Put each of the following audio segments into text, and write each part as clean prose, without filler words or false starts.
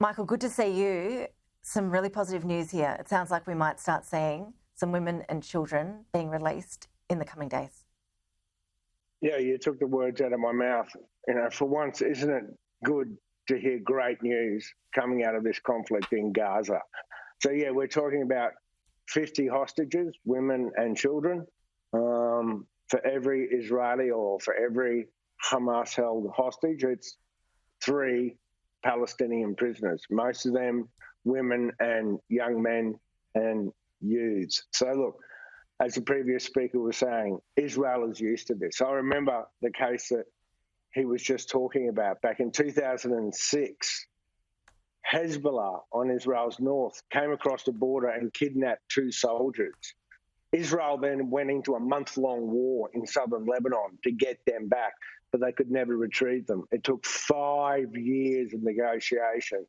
Michael, good to see you. Some really positive news here. It sounds like we might start seeing some women and children being released in the coming days. Yeah, you took the words out of my mouth. For once, isn't it good to hear great news coming out of this conflict in Gaza? So, yeah, we're talking about 50 hostages, women and children, for every Israeli or for every Hamas-held hostage. It's 3 Palestinian prisoners, most of them women and young men and youths. So, look, as the previous speaker was saying, Israel is used to this. I remember the case that he was just talking about back in 2006. Hezbollah on Israel's north came across the border and kidnapped 2 soldiers. Israel then went into a month-long war in southern Lebanon to get them back, but they could never retrieve them. It took 5 years of negotiation.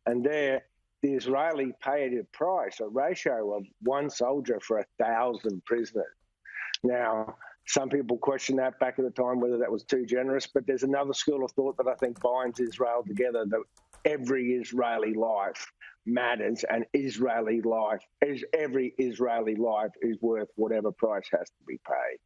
And there, the Israeli paid a price, a ratio of 1 soldier for 1,000 prisoners. Now, some people question that back at the time, whether that was too generous, but there's another school of thought that I think binds Israel together, that every Israeli life matters, and every Israeli life is worth whatever price has to be paid.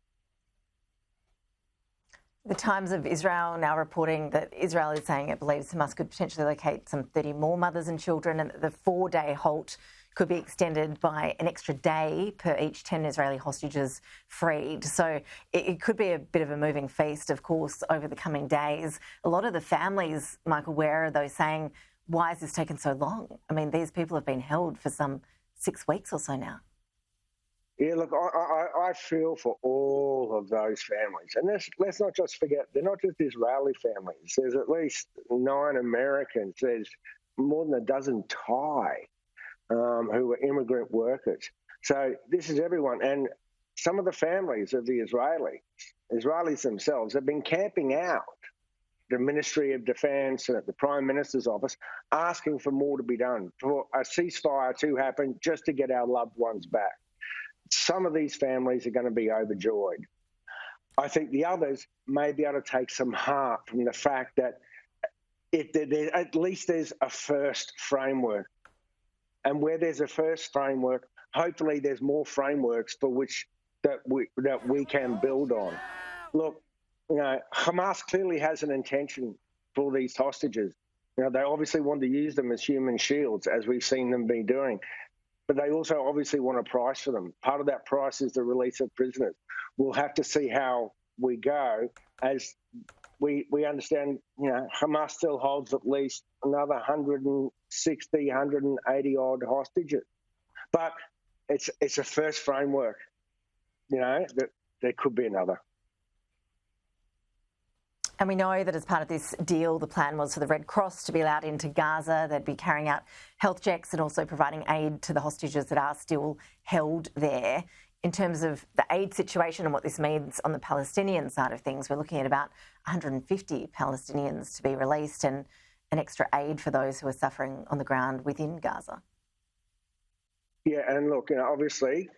The Times of Israel now reporting that Israel is saying it believes Hamas could potentially locate some 30 more mothers and children, and that the 4-day halt could be extended by an extra day per each 10 Israeli hostages freed. So it could be a bit of a moving feast, of course, over the coming days. A lot of the families, Michael Ware, are though saying, why has this taken so long? I mean, these people have been held for some 6 weeks or so now. Yeah, look, I feel for all of those families. And let's not just forget, they're not just Israeli families. There's at least 9 Americans. There's more than a dozen Thai who are immigrant workers. So this is everyone. And some of the families of the Israelis themselves have been camping out the Ministry of Defence and at the Prime Minister's office, asking for more to be done, for a ceasefire to happen, just to get our loved ones back. Some of these families are going to be overjoyed. I think the others may be able to take some heart from the fact that at least there's a first framework. And where there's a first framework, hopefully there's more frameworks for which that we can build on. Look, Hamas clearly has an intention for these hostages. They obviously want to use them as human shields, as we've seen them be doing. But they also obviously want a price for them. Part of that price is the release of prisoners. We'll have to see how we go, as we understand, Hamas still holds at least another 160, 180 odd hostages. But it's a first framework, that there could be another. And we know that as part of this deal, the plan was for the Red Cross to be allowed into Gaza. They'd be carrying out health checks and also providing aid to the hostages that are still held there. In terms of the aid situation and what this means on the Palestinian side of things, we're looking at about 150 Palestinians to be released and an extra aid for those who are suffering on the ground within Gaza. Yeah, and look, obviously,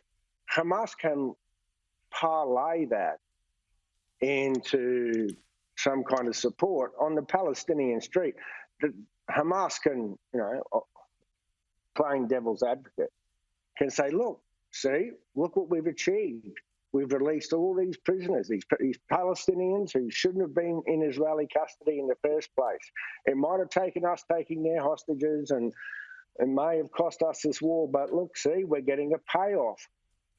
Hamas can parlay that into some kind of support on the Palestinian street. Hamas can, playing devil's advocate, can say, look what we've achieved. We've released all these prisoners, these Palestinians who shouldn't have been in Israeli custody in the first place. It might have taken us taking their hostages, and it may have cost us this war, but look, we're getting a payoff.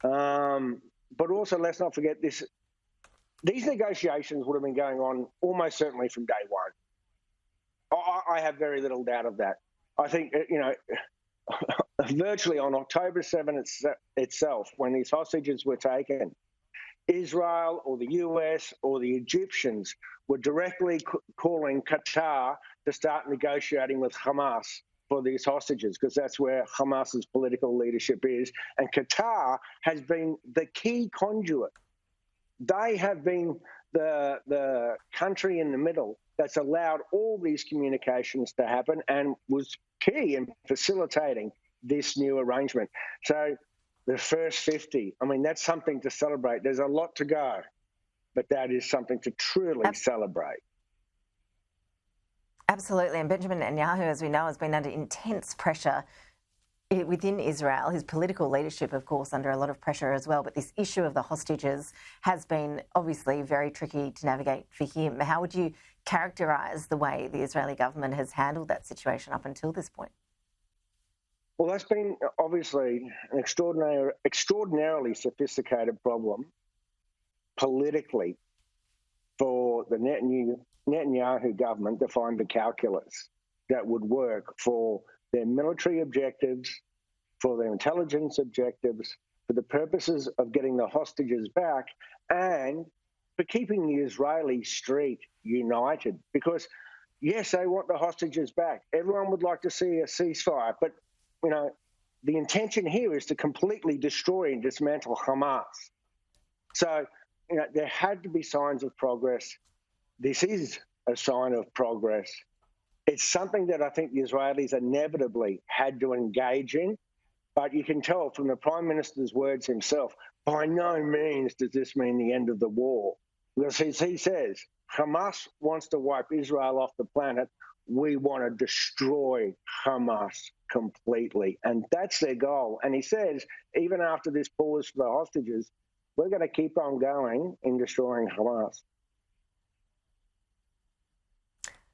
But also, let's not forget this. These negotiations would have been going on almost certainly from day one. I have very little doubt of that. I think, virtually on October 7th itself, when these hostages were taken, Israel or the US or the Egyptians were directly calling Qatar to start negotiating with Hamas for these hostages, because that's where Hamas's political leadership is. And Qatar has been the key conduit. They have been the country in the middle that's allowed all these communications to happen and was key in facilitating this new arrangement. So the first 50, that's something to celebrate. There's a lot to go, but that is something to truly celebrate. Absolutely. And Benjamin Netanyahu, as we know, has been under intense pressure within Israel, his political leadership, of course, under a lot of pressure as well. But this issue of the hostages has been obviously very tricky to navigate for him. How would you characterise the way the Israeli government has handled that situation up until this point? Well, that's been obviously an extraordinarily sophisticated problem politically for the Netanyahu government to find the calculus that would work for their military objectives, for their intelligence objectives, for the purposes of getting the hostages back, and for keeping the Israeli street united. Because, yes, they want the hostages back. Everyone would like to see a ceasefire, but, you know, the intention here is to completely destroy and dismantle Hamas. So, you know, there had to be signs of progress. This is a sign of progress. It's something that I think the Israelis inevitably had to engage in, but you can tell from the Prime Minister's words himself, by no means does this mean the end of the war. Because as he says, Hamas wants to wipe Israel off the planet. We want to destroy Hamas completely. And that's their goal. And he says, even after this pause for the hostages, we're going to keep on going in destroying Hamas.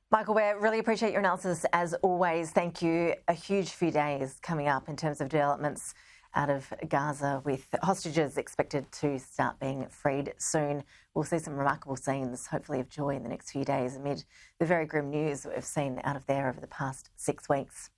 Michael Ware, really appreciate your analysis as always. Thank you. A huge few days coming up in terms of developments out of Gaza, with hostages expected to start being freed soon. We'll see some remarkable scenes, hopefully of joy, in the next few days amid the very grim news that we've seen out of there over the past 6 weeks.